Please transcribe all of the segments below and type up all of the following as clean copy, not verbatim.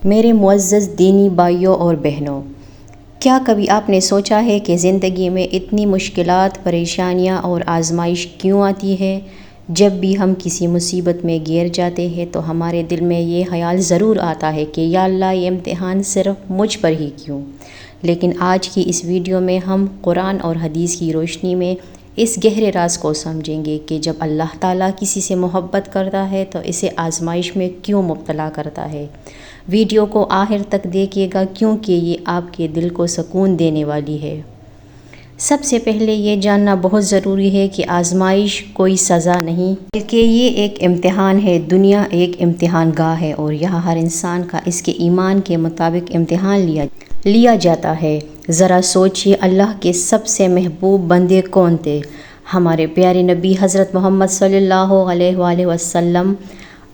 میرے معزز دینی بھائیوں اور بہنوں، کیا کبھی آپ نے سوچا ہے کہ زندگی میں اتنی مشکلات، پریشانیاں اور آزمائش کیوں آتی ہے؟ جب بھی ہم کسی مصیبت میں گر جاتے ہیں تو ہمارے دل میں یہ خیال ضرور آتا ہے کہ یا اللہ، یہ امتحان صرف مجھ پر ہی کیوں؟ لیکن آج کی اس ویڈیو میں ہم قرآن اور حدیث کی روشنی میں اس گہرے راز کو سمجھیں گے کہ جب اللہ تعالیٰ کسی سے محبت کرتا ہے تو اسے آزمائش میں کیوں مبتلا کرتا ہے۔ ویڈیو کو آخر تک دیکھیے گا کیونکہ یہ آپ کے دل کو سکون دینے والی ہے۔ سب سے پہلے یہ جاننا بہت ضروری ہے کہ آزمائش کوئی سزا نہیں بلکہ یہ ایک امتحان ہے۔ دنیا ایک امتحان گاہ ہے اور یہاں ہر انسان کا اس کے ایمان کے مطابق امتحان لیا جاتا ہے۔ ذرا سوچیے، اللہ کے سب سے محبوب بندے کون تھے؟ ہمارے پیارے نبی حضرت محمد صلی اللہ علیہ وآلہ وسلم۔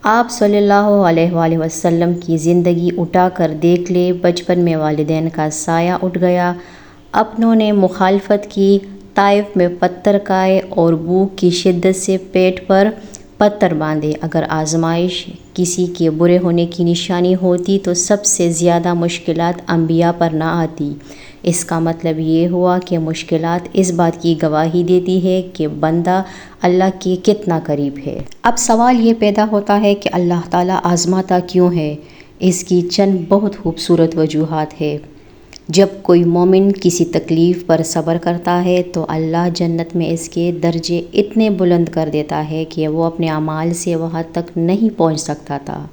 آپ صلی اللہ علیہ وآلہ وسلم کی زندگی اٹھا کر دیکھ لیں۔ بچپن میں والدین کا سایہ اٹھ گیا، اپنوں نے مخالفت کی، طائف میں پتھر کھائے اور بھوک کی شدت سے پیٹ پر پتھر باندھے۔ اگر آزمائش کسی کے برے ہونے کی نشانی ہوتی تو سب سے زیادہ مشکلات انبیاء پر نہ آتی۔ اس کا مطلب یہ ہوا کہ مشکلات اس بات کی گواہی دیتی ہے کہ بندہ اللہ کے کتنا قریب ہے۔ اب سوال یہ پیدا ہوتا ہے کہ اللہ تعالیٰ آزماتا کیوں ہے؟ اس کی چند بہت خوبصورت وجوہات ہیں۔ جب کوئی مومن کسی تکلیف پر صبر کرتا ہے تو اللہ جنت میں اس کے درجے اتنے بلند کر دیتا ہے کہ وہ اپنے اعمال سے وہاں تک نہیں پہنچ سکتا تھا۔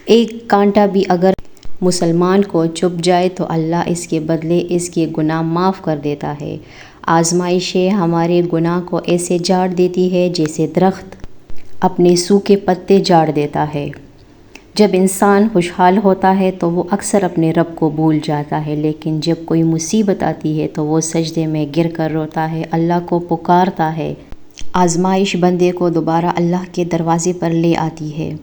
ایک کانٹا بھی اگر مسلمان کو چبھ جائے تو اللہ اس کے بدلے اس کے گناہ معاف کر دیتا ہے۔ آزمائشیں ہمارے گناہ کو ایسے جھاڑ دیتی ہے جیسے درخت اپنے سوکھے پتے جھاڑ دیتا ہے۔ جب انسان خوشحال ہوتا ہے تو وہ اکثر اپنے رب کو بھول جاتا ہے، لیکن جب کوئی مصیبت آتی ہے تو وہ سجدے میں گر کر روتا ہے، اللہ کو پکارتا ہے۔ آزمائش بندے کو دوبارہ اللہ کے دروازے پر لے آتی ہے۔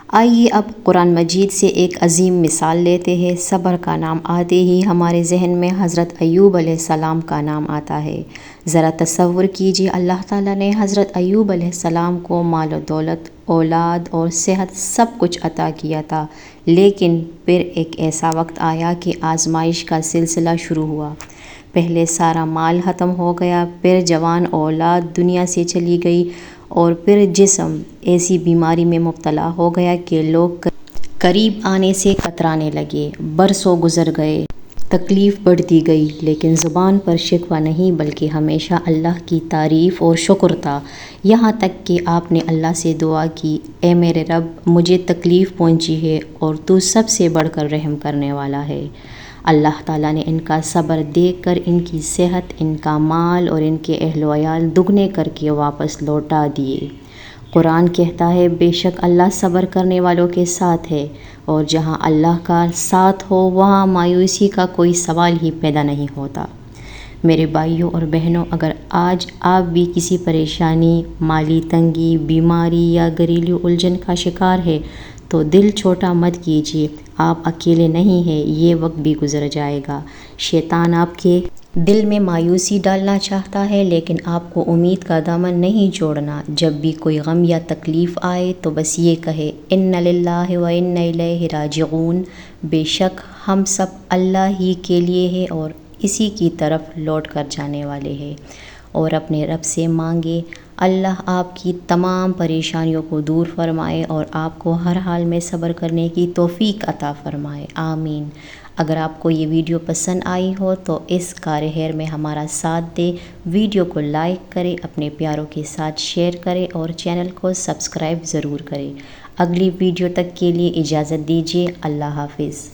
آئیے اب قرآن مجید سے ایک عظیم مثال لیتے ہیں۔ صبر کا نام آتے ہی ہمارے ذہن میں حضرت ایوب علیہ السلام کا نام آتا ہے۔ ذرا تصور کیجیے، اللہ تعالیٰ نے حضرت ایوب علیہ السلام کو مال و دولت، اولاد اور صحت سب کچھ عطا کیا تھا، لیکن پھر ایک ایسا وقت آیا کہ آزمائش کا سلسلہ شروع ہوا۔ پہلے سارا مال ختم ہو گیا، پھر جوان اولاد دنیا سے چلی گئی اور پھر جسم ایسی بیماری میں مبتلا ہو گیا کہ لوگ قریب آنے سے کترانے لگے۔ برسوں گزر گئے، تکلیف بڑھتی گئی، لیکن زبان پر شکوہ نہیں بلکہ ہمیشہ اللہ کی تعریف اور شکر تھا۔ یہاں تک کہ آپ نے اللہ سے دعا کی، اے میرے رب، مجھے تکلیف پہنچی ہے اور تو سب سے بڑھ کر رحم کرنے والا ہے۔ اللہ تعالیٰ نے ان کا صبر دیکھ کر ان کی صحت، ان کا مال اور ان کے اہل و عیال دگنے کر کے واپس لوٹا دیے۔ قرآن کہتا ہے، بے شک اللہ صبر کرنے والوں کے ساتھ ہے، اور جہاں اللہ کا ساتھ ہو وہاں مایوسی کا کوئی سوال ہی پیدا نہیں ہوتا۔ میرے بھائیوں اور بہنوں، اگر آج آپ بھی کسی پریشانی، مالی تنگی، بیماری یا گھریلو الجھن کا شکار ہے تو دل چھوٹا مت کیجیے، آپ اکیلے نہیں ہیں، یہ وقت بھی گزر جائے گا۔ شیطان آپ کے دل میں مایوسی ڈالنا چاہتا ہے، لیکن آپ کو امید کا دامن نہیں چھوڑنا۔ جب بھی کوئی غم یا تکلیف آئے تو بس یہ کہے، اِنَّ لِلَّهِ وَإِنَّا إِلَيْهِ راجعون۔ بے شک ہم سب اللہ ہی کے لیے ہیں اور اسی کی طرف لوٹ کر جانے والے ہیں۔ اور اپنے رب سے مانگے، اللہ آپ کی تمام پریشانیوں کو دور فرمائے اور آپ کو ہر حال میں صبر کرنے کی توفیق عطا فرمائے، آمین۔ اگر آپ کو یہ ویڈیو پسند آئی ہو تو اس کار خیر میں ہمارا ساتھ دیں، ویڈیو کو لائک کریں، اپنے پیاروں کے ساتھ شیئر کریں اور چینل کو سبسکرائب ضرور کریں۔ اگلی ویڈیو تک کے لیے اجازت دیجیے، اللہ حافظ۔